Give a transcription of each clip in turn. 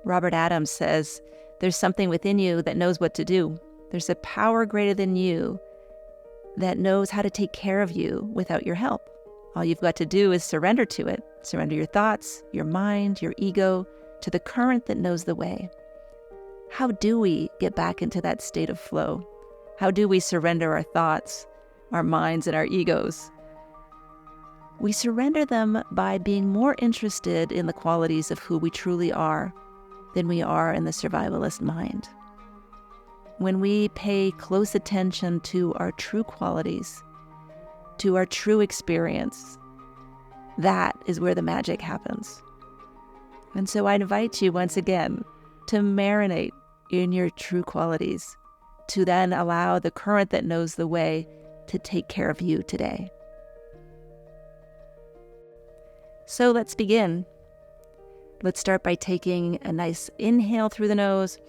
Robert Adams says, there's something within you that knows what to do. There's a power greater than you that knows how to take care of you without your help. All you've got to do is surrender to it. Surrender your thoughts, your mind, your ego to the current that knows the way. How do we get back into that state of flow? How do we surrender our thoughts, our minds, and our egos? We surrender them by being more interested in the qualities of who we truly are than we are in the survivalist mind. When we pay close attention to our true qualities, to our true experience, that is where the magic happens. And so I invite you once again to marinate in your true qualities, to then allow the current that knows the way to take care of you today. So let's begin. Let's start by taking a nice inhale through the nose,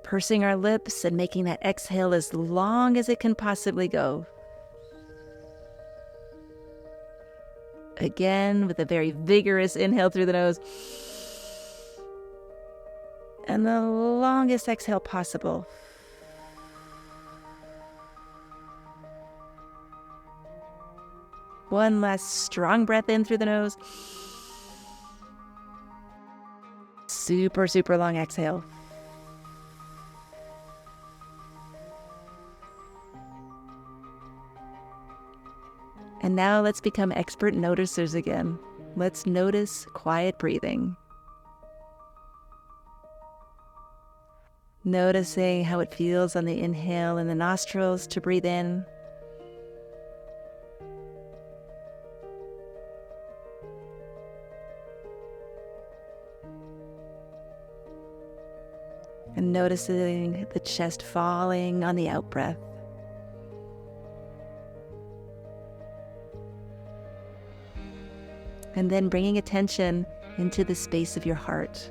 pursing our lips and making that exhale as long as it can possibly go. Again, with a very vigorous inhale through the nose. And the longest exhale possible. One last strong breath in through the nose. Super, super long exhale. And now let's become expert noticers again. Let's notice quiet breathing. Noticing how it feels on the inhale in the nostrils to breathe in. And noticing the chest falling on the out-breath. And then bringing attention into the space of your heart.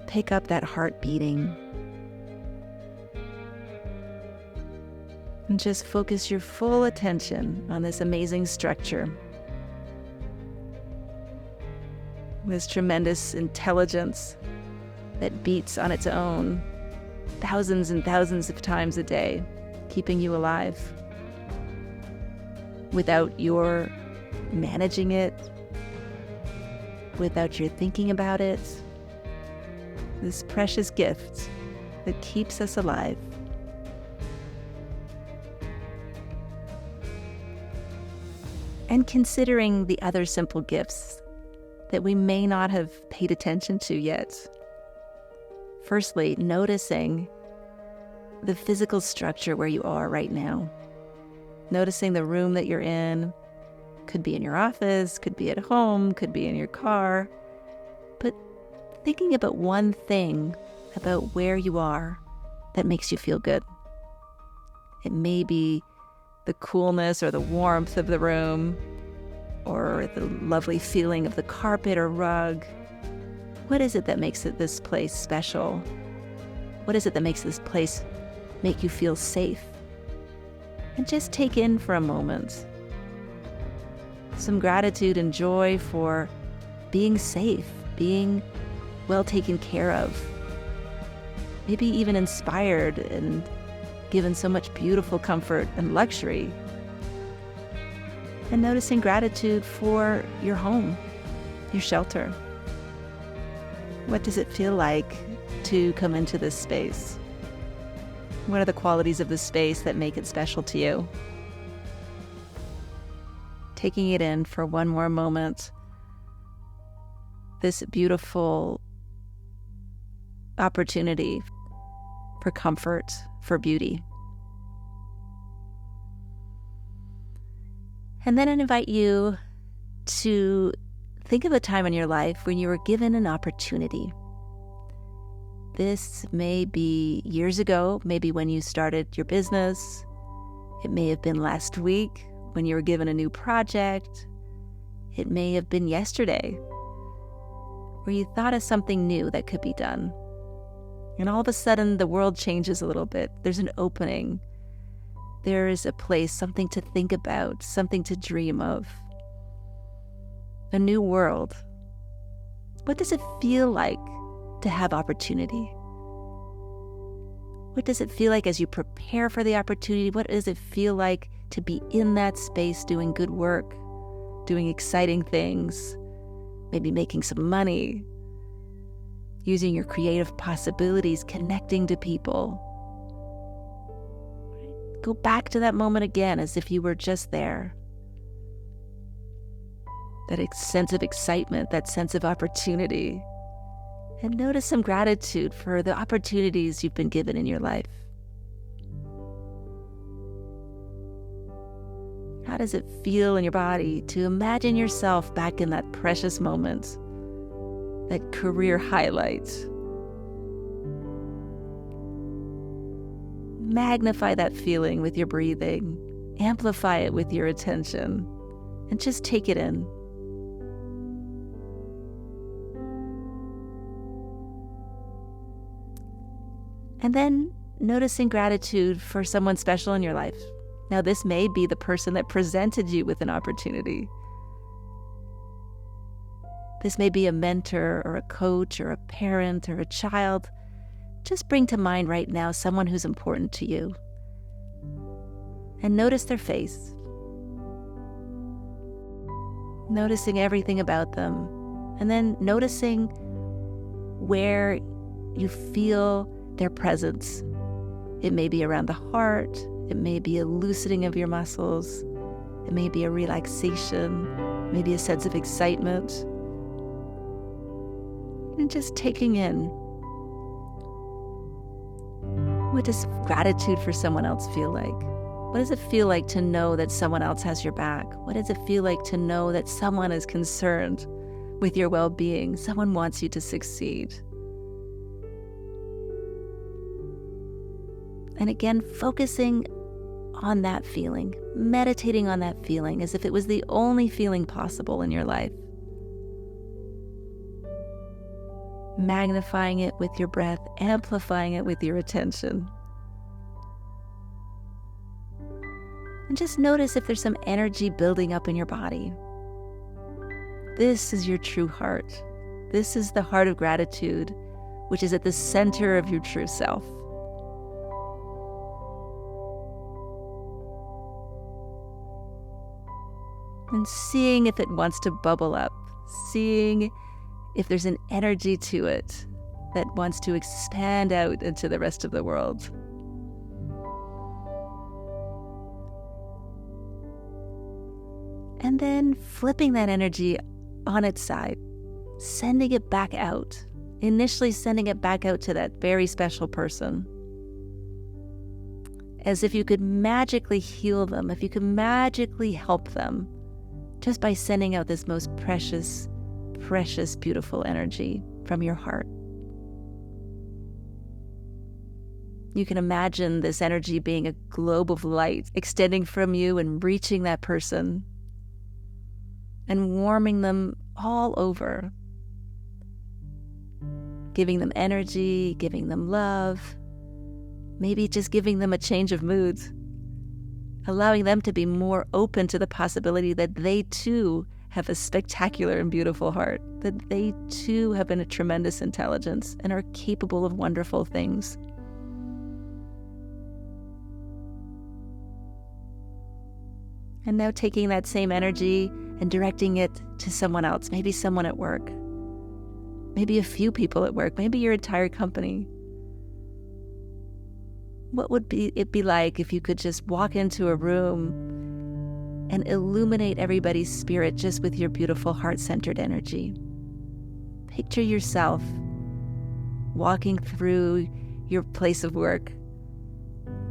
Pick up that heart beating. And just focus your full attention on this amazing structure. This tremendous intelligence that beats on its own thousands and thousands of times a day, keeping you alive without your managing it, without your thinking about it. This precious gift that keeps us alive. And considering the other simple gifts that we may not have paid attention to yet. Firstly, noticing the physical structure where you are right now. Noticing the room that you're in. Could be in your office, could be at home, could be in your car. But thinking about one thing about where you are that makes you feel good. It may be the coolness or the warmth of the room, or the lovely feeling of the carpet or rug. What is it that makes this place special? What is it that makes this place make you feel safe? And just take in for a moment some gratitude and joy for being safe, being well taken care of, maybe even inspired and given so much beautiful comfort and luxury. And noticing gratitude for your home, your shelter. What does it feel like to come into this space? What are the qualities of the space that make it special to you? Taking it in for one more moment. This beautiful opportunity for comfort, for beauty. And then I invite you to think of a time in your life when you were given an opportunity. This may be years ago, maybe when you started your business. It may have been last week when you were given a new project. It may have been yesterday, where you thought of something new that could be done. And all of a sudden, the world changes a little bit. There's an opening. There is a place, something to think about, something to dream of. a new world. What does it feel like to have opportunity? What does it feel like as you prepare for the opportunity? What does it feel like to be in that space doing good work, doing exciting things, maybe making some money, using your creative possibilities, connecting to people? Go back to that moment again as if you were just there. That sense of excitement, that sense of opportunity. And notice some gratitude for the opportunities you've been given in your life. How does it feel in your body to imagine yourself back in that precious moment, that career highlight? Magnify that feeling with your breathing, amplify it with your attention, and just take it in. And then noticing gratitude for someone special in your life. Now, this may be the person that presented you with an opportunity. This may be a mentor or a coach or a parent or a child. Just bring to mind right now someone who's important to you. And notice their face. Noticing everything about them. And then noticing where you feel their presence. It may be around the heart. It may be a loosening of your muscles. It may be a relaxation, maybe a sense of excitement. And just taking in, what does gratitude for someone else feel like? What does it feel like to know that someone else has your back? What does it feel like to know that someone is concerned with your well-being? Someone wants you to succeed. And again, focusing on that feeling, meditating on that feeling as if it was the only feeling possible in your life. Magnifying it with your breath, amplifying it with your attention. And just notice if there's some energy building up in your body. This is your true heart. This is the heart of gratitude, which is at the center of your true self. And seeing if it wants to bubble up, seeing if there's an energy to it that wants to expand out into the rest of the world. And then flipping that energy on its side, sending it back out, initially sending it back out to that very special person. As if you could magically heal them, if you could magically help them, just by sending out this most precious, precious, beautiful energy from your heart. You can imagine this energy being a globe of light extending from you and reaching that person and warming them all over, giving them energy, giving them love, maybe just giving them a change of mood, allowing them to be more open to the possibility that they too have a spectacular and beautiful heart, that they too have a tremendous intelligence and are capable of wonderful things. And now taking that same energy and directing it to someone else, maybe someone at work, maybe a few people at work, maybe your entire company. What would it be like if you could just walk into a room and illuminate everybody's spirit just with your beautiful heart-centered energy? Picture yourself walking through your place of work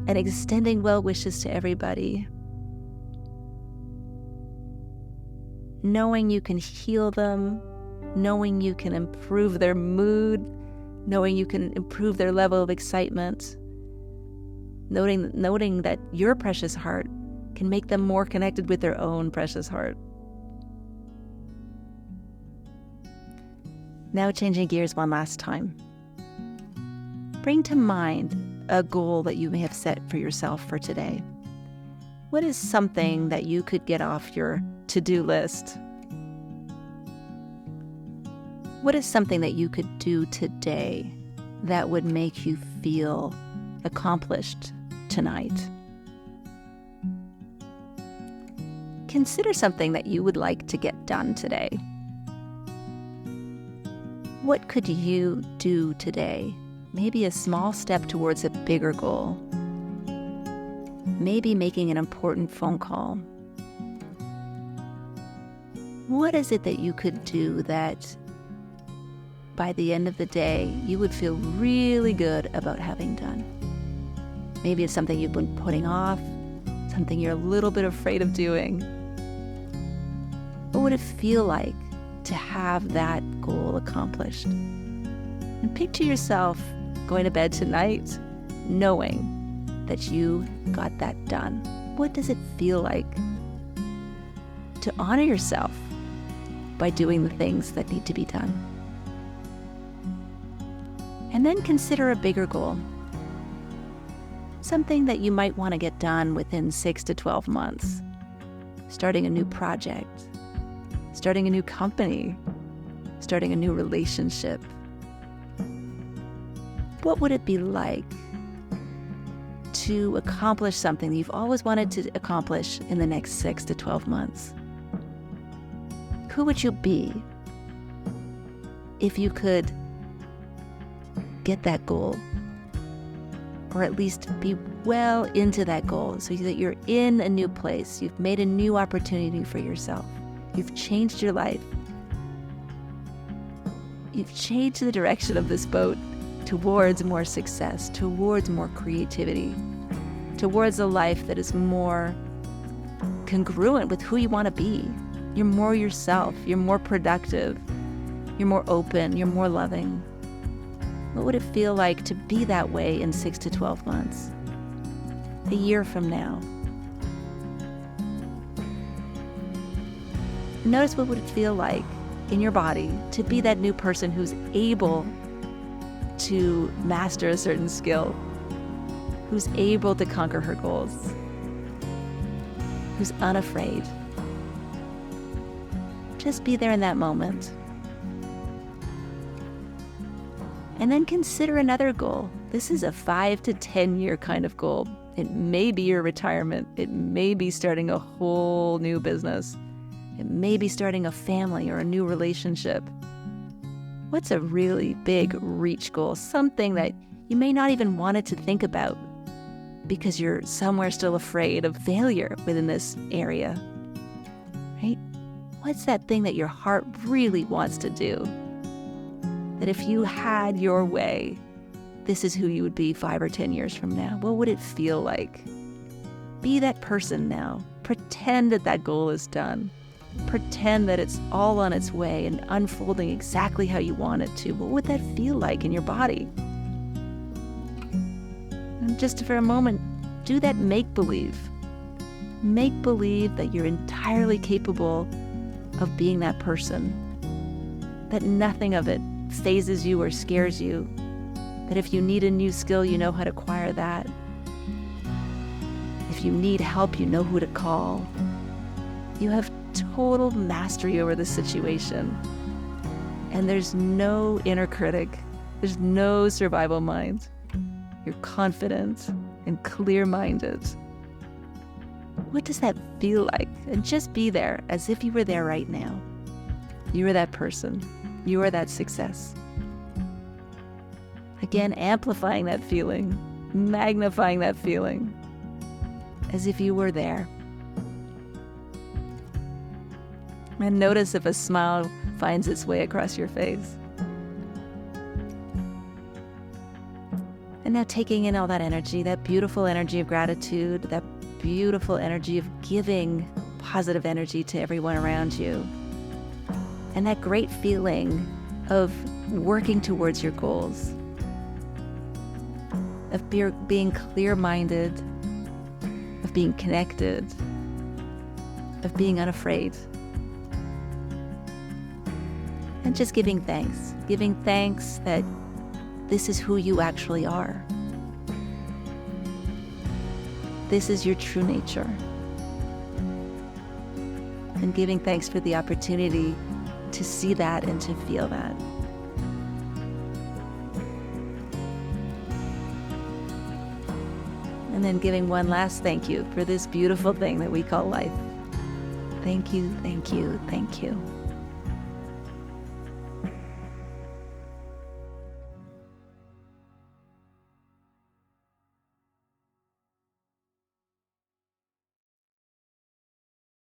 and extending well wishes to everybody, knowing you can heal them, knowing you can improve their mood, knowing you can improve their level of excitement, noting that your precious heart can make them more connected with their own precious heart. Now changing gears one last time. Bring to mind a goal that you may have set for yourself for today. What is something that you could get off your to-do list? What is something that you could do today that would make you feel accomplished tonight? Consider something that you would like to get done today. What could you do today? Maybe a small step towards a bigger goal. Maybe making an important phone call. What is it that you could do that by the end of the day you would feel really good about having done? Maybe it's something you've been putting off, something you're a little bit afraid of doing. What would it feel like to have that goal accomplished? And picture yourself going to bed tonight knowing that you got that done. What does it feel like to honor yourself by doing the things that need to be done? And then consider a bigger goal. Something that you might want to get done within 6 to 12 months. Starting a new project, starting a new company, starting a new relationship. What would it be like to accomplish something that you've always wanted to accomplish in the next 6 to 12 months? Who would you be if you could get that goal, or at least be well into that goal so that you're in a new place, you've made a new opportunity for yourself, you've changed your life, you've changed the direction of this boat towards more success, towards more creativity, towards a life that is more congruent with who you want to be. You're more yourself, you're more productive, you're more open, you're more loving. What would it feel like to be that way in 6 to 12 months? A year from now? Notice what would it feel like in your body to be that new person who's able to master a certain skill, who's able to conquer her goals, who's unafraid. Just be there in that moment. And then consider another goal. This is a 5 to 10 year kind of goal. It may be your retirement. It may be starting a whole new business. It may be starting a family or a new relationship. What's a really big reach goal? Something that you may not even want it to think about because you're somewhere still afraid of failure within this area, right? What's that thing that your heart really wants to do? That if you had your way, this is who you would be 5 or 10 years from now. What would it feel like? Be that person now. Pretend that that goal is done. Pretend that it's all on its way and unfolding exactly how you want it to. What would that feel like in your body? And just for a moment, do that make-believe. Make-believe that you're entirely capable of being that person. That nothing of it phases you or scares you. That if you need a new skill, you know how to acquire that. If you need help, you know who to call. You have total mastery over the situation. And there's no inner critic. There's no survival mind. You're confident and clear-minded. What does that feel like? And just be there as if you were there right now. You are that person. You are that success. Again, amplifying that feeling, magnifying that feeling, as if you were there. And notice if a smile finds its way across your face. And now taking in all that energy, that beautiful energy of gratitude, that beautiful energy of giving positive energy to everyone around you. And that great feeling of working towards your goals, of being clear-minded, of being connected, of being unafraid. And just giving thanks that this is who you actually are. This is your true nature. And giving thanks for the opportunity to see that and to feel that. And then giving one last thank you for this beautiful thing that we call life. Thank you, thank you, thank you.